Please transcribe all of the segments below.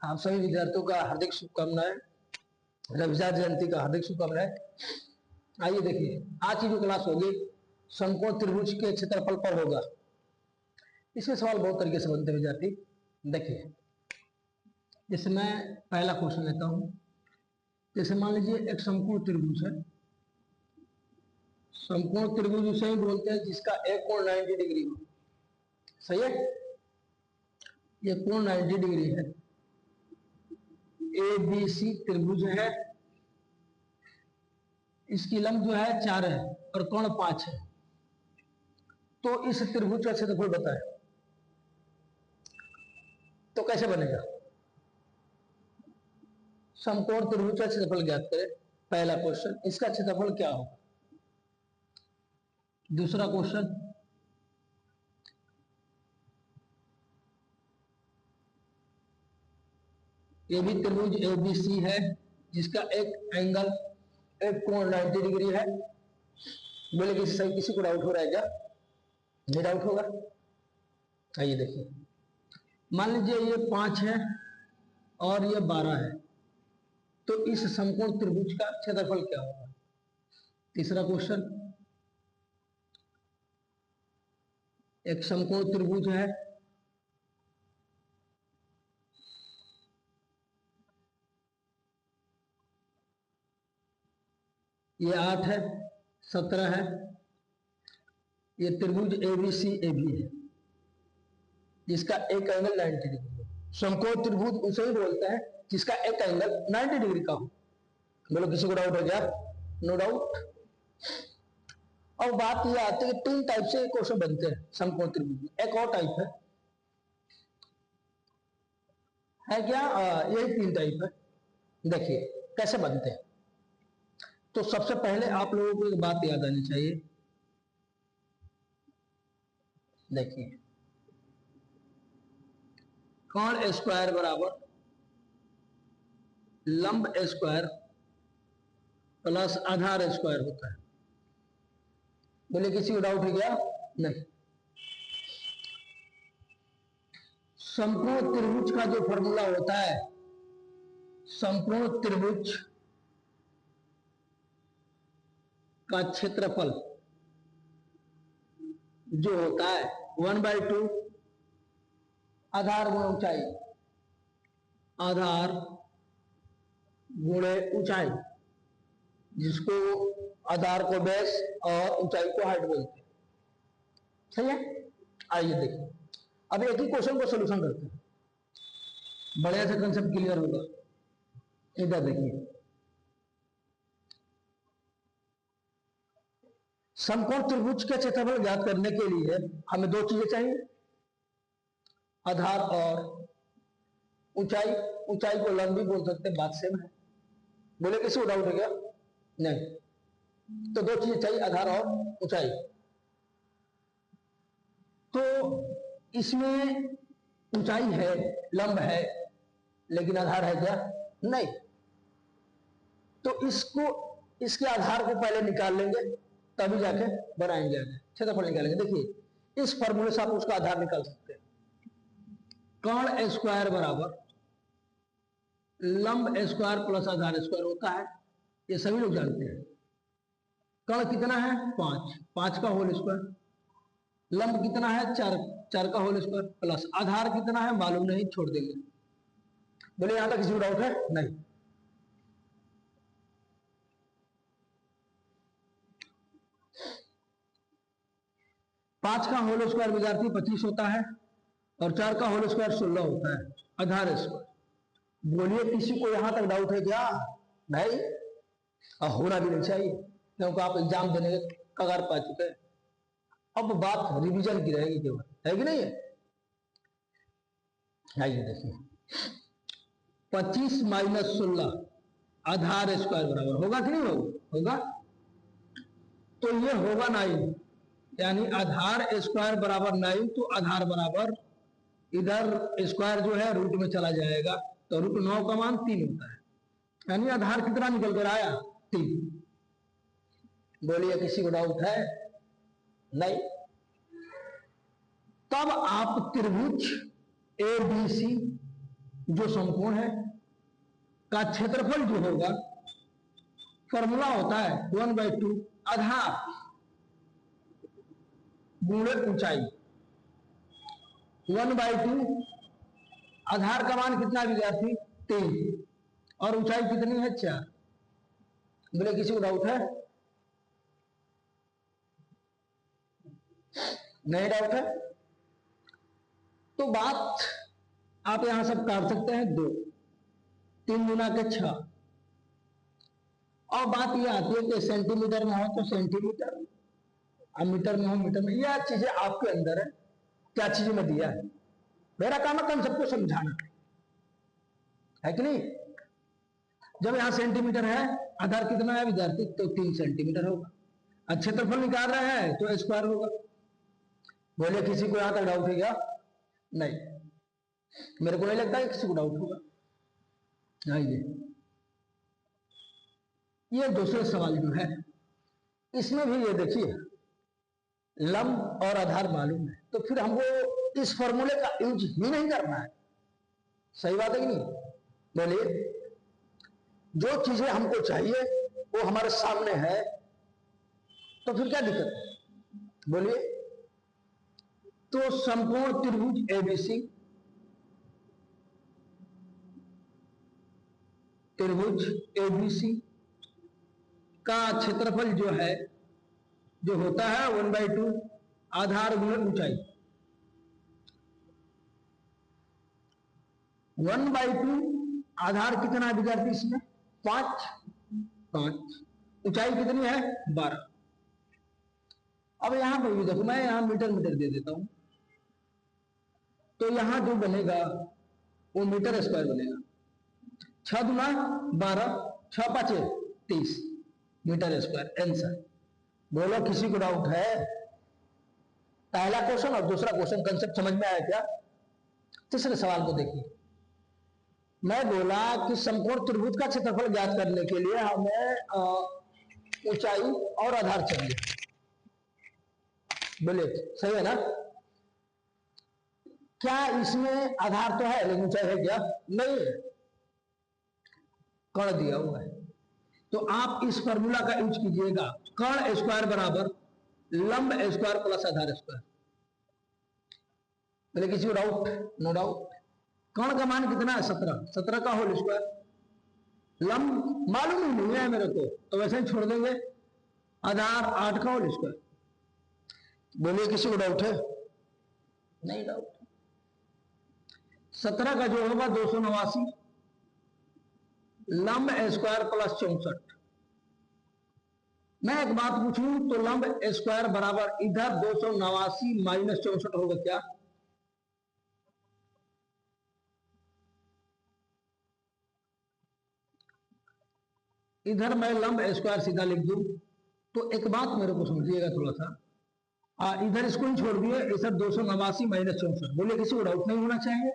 आप सभी विद्यार्थियों का हार्दिक शुभकामनाएं, रविदास जयंती का हार्दिक शुभकामनाएं। आइए देखिए, आज की जो क्लास होगी समकोण त्रिभुज के क्षेत्रफल पर होगा। इसमें सवाल बहुत तरीके से बनते विद्यार्थी। देखिए, इसमें पहला क्वेश्चन लेता हूं। जैसे मान लीजिए एक समकोण त्रिभुज है। समकोण त्रिभुज उसे ही बोलते हैं जिसका एक कोण 90 डिग्री हो। सही है, ये कोण 90 डिग्री है। ए बी सी त्रिभुज है, इसकी लंब जो है 4 है और कोण 5 है। तो इस त्रिभुज का क्षेत्रफल बताएं। तो कैसे बनेगा? समकोण त्रिभुज का क्षेत्रफल ज्ञात करें, पहला क्वेश्चन। इसका क्षेत्रफल क्या होगा? दूसरा क्वेश्चन, ये भी त्रिभुज एबीसी है जिसका एक एंगल एक कोण 90 डिग्री है। बोले किसी को डाउट हो रहा है क्या? नहीं डाउट होगा। आइए देखिए, मान लीजिए ये 5 है और ये 12 है। तो इस समकोण त्रिभुज का क्षेत्रफल क्या होगा? तीसरा क्वेश्चन, एक समकोण त्रिभुज है, ये 8 है, 17 है। ये त्रिभुज एबीसी एबी है जिसका एक एंगल 90 डिग्री है। समकोण त्रिभुज उसे ही बोलते हैं जिसका एक एंगल 90 डिग्री का हो। बोलो किसी को डाउट हो गया? No doubt. और बात यह आती है कि 3 टाइप से क्वेश्चन बनते हैं समकोण त्रिभुज में। एक और टाइप है क्या? यही 3 टाइप है। देखिए कैसे बनते हैं। तो सबसे पहले आप लोगों को एक बात याद आनी चाहिए। देखिए, कोण स्क्वायर बराबर लंब स्क्वायर प्लस आधार स्क्वायर होता है। बोले किसी को डाउट है क्या? नहीं। समकोण त्रिभुज का जो फॉर्मूला होता है, समकोण त्रिभुज का क्षेत्रफल जो होता है 1/2 आधार गुणे ऊंचाई, आधार गुणे ऊंचाई, जिसको आधार को बेस और ऊंचाई को हाइट बोलते हैं। सही है। आइए देखिए, अब एक ही क्वेश्चन को सॉल्यूशन करते हैं, बढ़िया से कंसेप्ट क्लियर होगा। इधर देखिए, समकोण त्रिभुज के क्षेत्रफल ज्ञात करने के लिए हमें 2 चीजें चाहिए, आधार और ऊंचाई। ऊंचाई को लंब भी बोल सकते हैं, बात सेम है। बोले किसी को डाउट है क्या? नहीं। तो 2 चीजें चाहिए, आधार और ऊंचाई। तो इसमें ऊंचाई है, लंब है, लेकिन आधार है क्या? नहीं। तो इसके आधार को पहले निकाल लेंगे, तभी जाके बनाएंगे आगे क्षेत्रफल निकालेंगे। देखिए, इस फॉर्मूले से आप उसका आधार निकाल सकते हैं। कोण स्क्वायर बराबर लंब स्क्वायर प्लस आधार स्क्वायर होता है, ये सभी लोग जानते हैं। कोण कितना है? 5, 5 का होल स्क्वायर। लंब कितना है? 4, 4 का होल स्क्वायर प्लस आधार कितना है मालूम नहीं, छोड़ देंगे। बोले यहां तक किसी को डाउट है? नहीं। पांच का होल स्क्वायर विद्यार्थी 25 होता है और 4 का होल स्क्वायर 16 होता है, आधार स्क्वायर। बोलिए किसी को यहां तक डाउट है क्या? भाई होना भी नहीं चाहिए, क्योंकि आप एग्जाम देने के कगार पा चुके हैं। अब बात रिवीजन की रहेगी केवल, है कि नहीं है? आइए देखिए, 25 माइनस 16 आधार स्क्वायर बराबर होगा कि नहीं होगा? तो ये होगा 9, यानी आधार स्क्वायर बराबर 9। तो आधार बराबर इधर स्क्वायर जो है रूट में चला जाएगा, तो रूट 9 का मान 3 होता है, यानी आधार कितना निकल कर आया? 3। बोलिए किसी को डाउट है? नहीं। तब आप त्रिभुज एबीसी जो समकोण है का क्षेत्रफल जो होगा, फॉर्मूला होता है 1/2 आधार गुणे ऊंचाई। 1/2 आधार का मान कितना विद्यार्थी 3 और ऊंचाई कितनी है 4। बोले किसी को डाउट है? नहीं डाउट है तो बात आप यहां सब काट सकते हैं 2, 3 गुना के 6। और बात यह आती है कि सेंटीमीटर में हो तो सेंटीमीटर, अब मीटर में हो मीटर में। यह चीजें आपके अंदर है, क्या चीजें में दिया है। मेरा काम है कम सबको समझाना, है कि नहीं। जब यहां सेंटीमीटर है, आधार कितना है विद्यार्थी तो 3 सेंटीमीटर होगा। क्षेत्रफल निकाल रहे हैं तो स्क्वायर होगा। बोले किसी को यहां तक डाउट है क्या? नहीं, मेरे को नहीं लगता है किसी को डाउट होगा। ये दूसरे सवाल जो है इसमें भी ये देखिए लंब और आधार मालूम है, तो फिर हमको इस फॉर्मूले का यूज ही नहीं करना है। सही बात है कि नहीं? बोलिए, जो चीजें हमको चाहिए वो हमारे सामने है तो फिर क्या दिक्कत है? बोलिए। तो समकोण त्रिभुज एबीसी, त्रिभुज एबीसी का क्षेत्रफल जो है, जो होता है 1/2 आधार गुणे ऊंचाई। 1/2 आधार कितना है विद्यार्थी इसमें 5, ऊंचाई कितनी है 12। अब यहां पर भी देखो, मैं यहां मीटर मीटर दे देता हूं तो यहां जो बनेगा वो मीटर स्क्वायर बनेगा। 6 दूना 12, 6 5 30 मीटर स्क्वायर आंसर। बोलो किसी को डाउट है? पहला क्वेश्चन और दूसरा क्वेश्चन कंसेप्ट समझ में आया क्या? तीसरे सवाल को देखिए। मैं बोला कि समकोण त्रिभुज का क्षेत्रफल ज्ञात करने के लिए हमें ऊंचाई और आधार चाहिए। बोले सही है ना? क्या इसमें आधार तो है लेकिन ऊंचाई है क्या? नहीं है, कण दिया हुआ है। तो आप इस फॉर्मूला का यूज कीजिएगा, कण स्क्वायर बराबर लंब स्क्वायर प्लस आधार स्क्वायर। बोले किसी को डाउट? No doubt. कण का मान कितना है 17, 17 का होल स्क्वायर। लंब मालूम ही नहीं है मेरे को तो वैसे ही छोड़ देंगे। आधार 8 का होल स्क्वायर। बोलिए किसी को डाउट है? नहीं डाउट। 17 का जो होगा 289 लंब स्क्वायर प्लस 64। मैं एक बात पूछूं तो लंब स्क्वायर बराबर इधर 289 माइनस 64 होगा क्या? इधर मैं लंब स्क्वायर सीधा लिख दूं तो एक बात मेरे को समझिएगा थोड़ा सा। इधर इसको ही छोड़ दिए, इधर 289 माइनस 64। बोलिए किसी को डाउट नहीं होना चाहिए?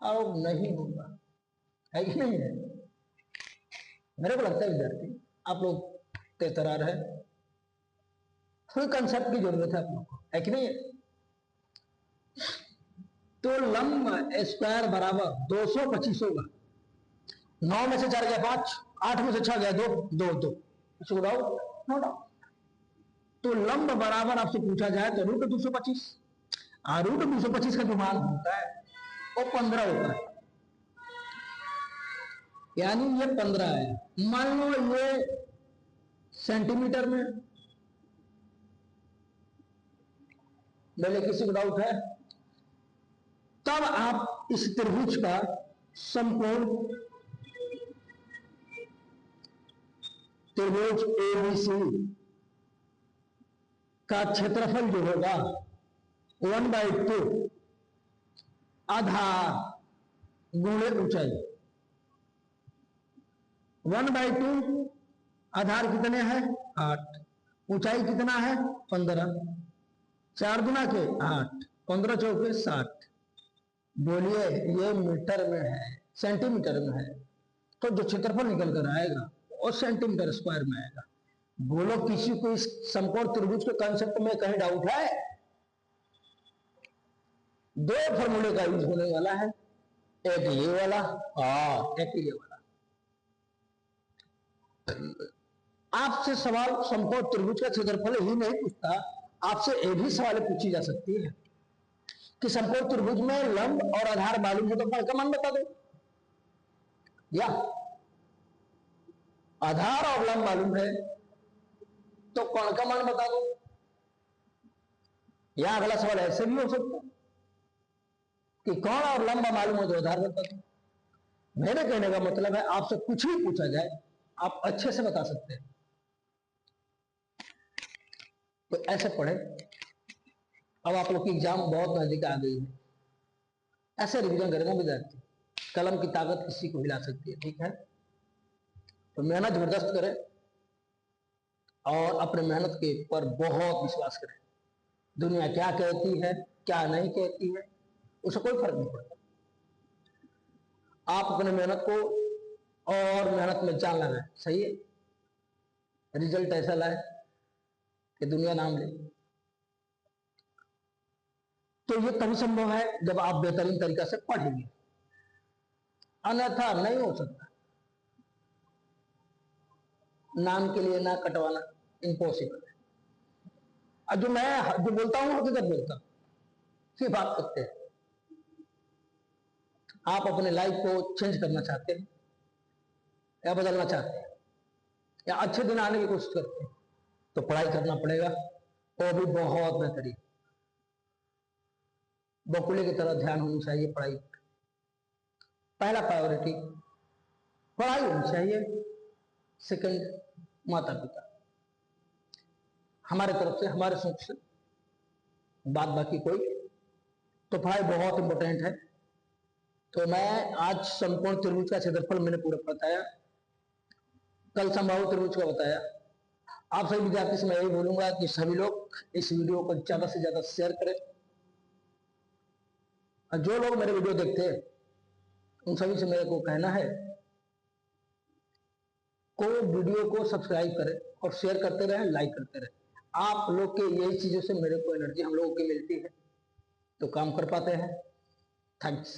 और नहीं होगा, है कि नहीं है? मेरे को लगता है विद्यार्थी आप लोग तेतरार है, कोई कंसेप्ट की जरूरत है आप लोग को, है कि नहीं है? तो लंब स्क्वायर बराबर 225 होगा। 9 में से 4 गया 5, 8 में से 6 गया 2, 2 2। No doubt. तो लंब बराबर आपसे पूछा जाए तो रूट 225। रूट 225 का जो मान होता है वो 15 होता है, यानी ये 15 है। मान लो ये सेंटीमीटर में। बोले किसी को डाउट है? तब आप इस त्रिभुज का समकोण त्रिभुज एबीसी का क्षेत्रफल जो होगा 1/2 आधार गुणे ऊंचाई। 1/2 आधार कितने हैं 8, ऊंचाई कितना है 15, 4 गुना के 8, 15 चौके 60। बोलिए ये मीटर में है, सेंटीमीटर में है, तो जो क्षेत्रफल निकल कर आएगा वो सेंटीमीटर स्क्वायर में आएगा। बोलो किसी को इस समकोण त्रिभुज के कंसेप्ट में कहीं डाउट है? 2 फॉर्मूले का यूज होने वाला है, एक ये वाला और एक ये वाला। आपसे सवाल समकोण त्रिभुज का क्षेत्रफल ही नहीं पूछता, आपसे ये भी सवाल पूछी जा सकती है कि समकोण त्रिभुज में लंब और आधार मालूम हो तो कोण का मान बता दो, या आधार और लंब मालूम है तो कोण का मान बता दो। या अगला सवाल ऐसे भी हो सकता है कि कोण और लंब मालूम हो तो आधार बता दो। मेरे कहने का मतलब है आपसे कुछ भी पूछा जाए आप अच्छे से बता सकते हैं। तो ऐसे पढ़े। अब आप लोग की एग्जाम बहुत नजदीक आ गई है, ऐसे रिवीजन करेगा विद्यार्थी, कलम की ताकत किसी को हिला सकती है, ठीक है। तो मेहनत जबरदस्त करें और अपने मेहनत के ऊपर बहुत विश्वास करें। दुनिया क्या कहती है क्या नहीं कहती है उससे कोई फर्क नहीं पड़ता। आप अपने मेहनत को और मेहनत में जान लगाएं, सही है। रिजल्ट ऐसा लाए कि दुनिया नाम ले। तो ये तभी संभव है जब आप बेहतरीन तरीका से पढ़ेंगे, अन्यथा नहीं हो सकता। नाम के लिए ना कटवाना इम्पॉसिबल है। अब जो मैं जो बोलता हूं हकीकत बोलता हूं, सिर्फ बात करते हैं। आप अपने लाइफ को चेंज करना चाहते हैं या बदलना चाहते हैं या अच्छे दिन आने की कोशिश करते हैं तो पढ़ाई करना पड़ेगा, वो भी बहुत बेहतरीन। बकुले की तरह ध्यान होनी चाहिए पढ़ाई। पहला प्रायोरिटी पढ़ाई होनी चाहिए, सेकंड माता पिता। हमारे तरफ से हमारे सोच से बात बाकी कोई। तो पढ़ाई बहुत इंपॉर्टेंट है। तो मैं आज समकोण त्रिभुज का क्षेत्रफल मैंने पूरा बताया, कल समबाहु त्रिभुज का बताया। आप सभी विद्यार्थी से मैं यही बोलूंगा कि सभी लोग इस वीडियो को ज्यादा से ज्यादा शेयर करें। और जो लोग मेरे वीडियो देखते हैं उन सभी से मेरे को कहना है को वीडियो को सब्सक्राइब करें और शेयर करते रहे, लाइक करते रहे। आप लोग के यही चीजों से मेरे को एनर्जी हम लोगों की मिलती है, तो काम कर पाते हैं। थैंक्स।